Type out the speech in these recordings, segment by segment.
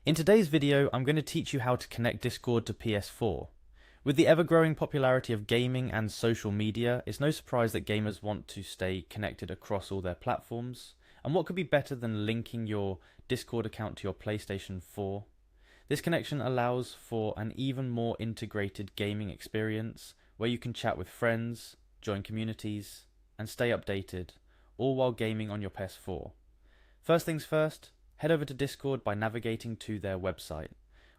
In today's video, I'm going to teach you how to connect Discord to PS4. With the ever-growing popularity of gaming and social media, it's no surprise that gamers want to stay connected across all their platforms. And what could be better than linking your Discord account to your PlayStation 4? This connection allows for an even more integrated gaming experience where you can chat with friends, join communities, and stay updated, all while gaming on your PS4. First things first, head over to Discord by navigating to their website.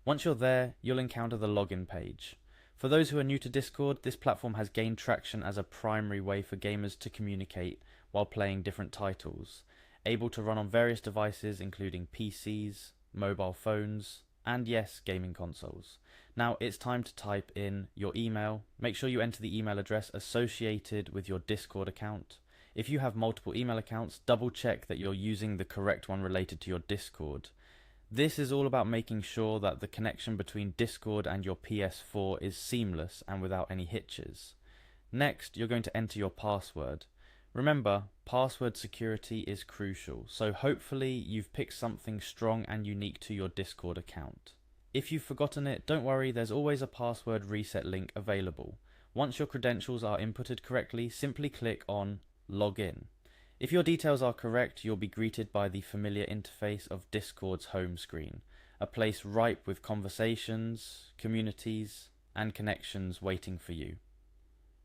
Once you're there, you'll encounter the login page. For those who are new to Discord, this platform has gained traction as a primary way for gamers to communicate while playing different titles, able to run on various devices including PCs, mobile phones, and yes, gaming consoles. Now it's time to type in your email. Make sure you enter the email address associated with your Discord account. If you have multiple email accounts, double check that you're using the correct one related to your Discord. This is all about making sure that the connection between Discord and your PS4 is seamless and without any hitches. Next, you're going to enter your password. Remember, password security is crucial, so hopefully you've picked something strong and unique to your Discord account. If you've forgotten it, don't worry, there's always a password reset link available. Once your credentials are inputted correctly, simply click on Login. If your details are correct, you'll be greeted by the familiar interface of Discord's home screen, a place ripe with conversations, communities, and connections waiting for you.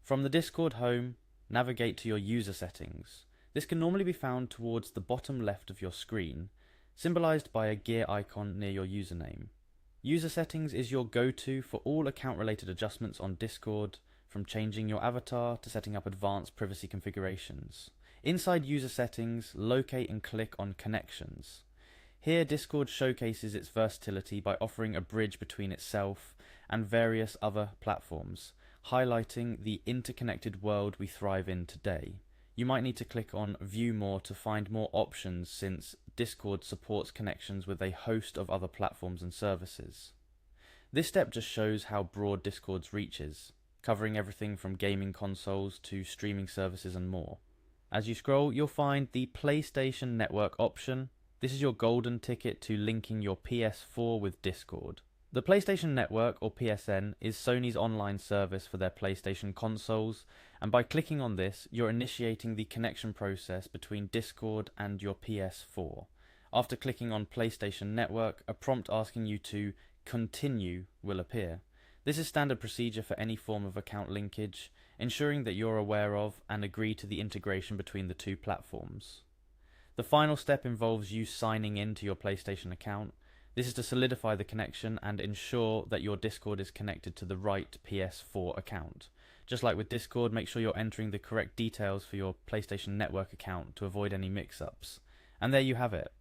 From the Discord home, navigate to your user settings. This can normally be found towards the bottom left of your screen, symbolized by a gear icon near your username. User settings is your go-to for all account-related adjustments on Discord, from changing your avatar to setting up advanced privacy configurations. Inside user settings, locate and click on connections. Here, Discord showcases its versatility by offering a bridge between itself and various other platforms, highlighting the interconnected world we thrive in today. You might need to click on View More to find more options, since Discord supports connections with a host of other platforms and services. This step just shows how broad Discord's reach is, covering everything from gaming consoles to streaming services and more. As you scroll, you'll find the PlayStation Network option. This is your golden ticket to linking your PS4 with Discord. The PlayStation Network, or PSN, is Sony's online service for their PlayStation consoles, and by clicking on this, you're initiating the connection process between Discord and your PS4. After clicking on PlayStation Network, a prompt asking you to continue will appear. This is standard procedure for any form of account linkage, ensuring that you're aware of and agree to the integration between the two platforms. The final step involves you signing in to your PlayStation account. This is to solidify the connection and ensure that your Discord is connected to the right PS4 account. Just like with Discord, make sure you're entering the correct details for your PlayStation Network account to avoid any mix-ups. And there you have it.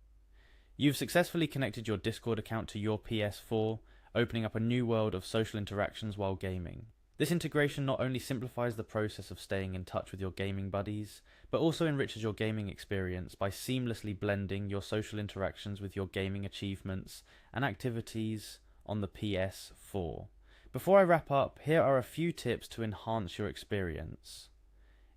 You've successfully connected your Discord account to your PS4, opening up a new world of social interactions while gaming. This integration not only simplifies the process of staying in touch with your gaming buddies, but also enriches your gaming experience by seamlessly blending your social interactions with your gaming achievements and activities on the PS4. Before I wrap up, here are a few tips to enhance your experience.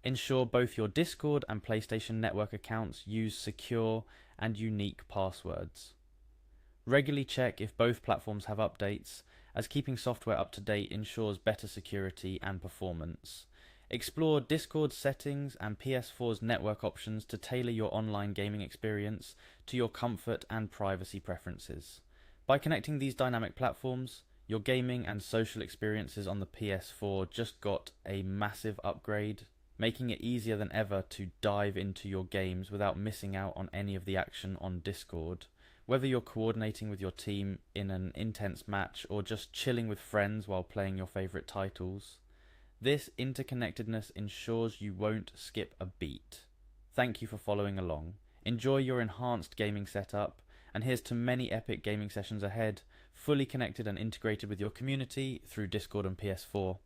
Ensure both your Discord and PlayStation Network accounts use secure and unique passwords. Regularly check if both platforms have updates, as keeping software up to date ensures better security and performance. Explore Discord's settings and PS4's network options to tailor your online gaming experience to your comfort and privacy preferences. By connecting these dynamic platforms, your gaming and social experiences on the PS4 just got a massive upgrade, making it easier than ever to dive into your games without missing out on any of the action on Discord. Whether you're coordinating with your team in an intense match or just chilling with friends while playing your favourite titles, this interconnectedness ensures you won't skip a beat. Thank you for following along. Enjoy your enhanced gaming setup, and here's to many epic gaming sessions ahead, fully connected and integrated with your community through Discord and PS4.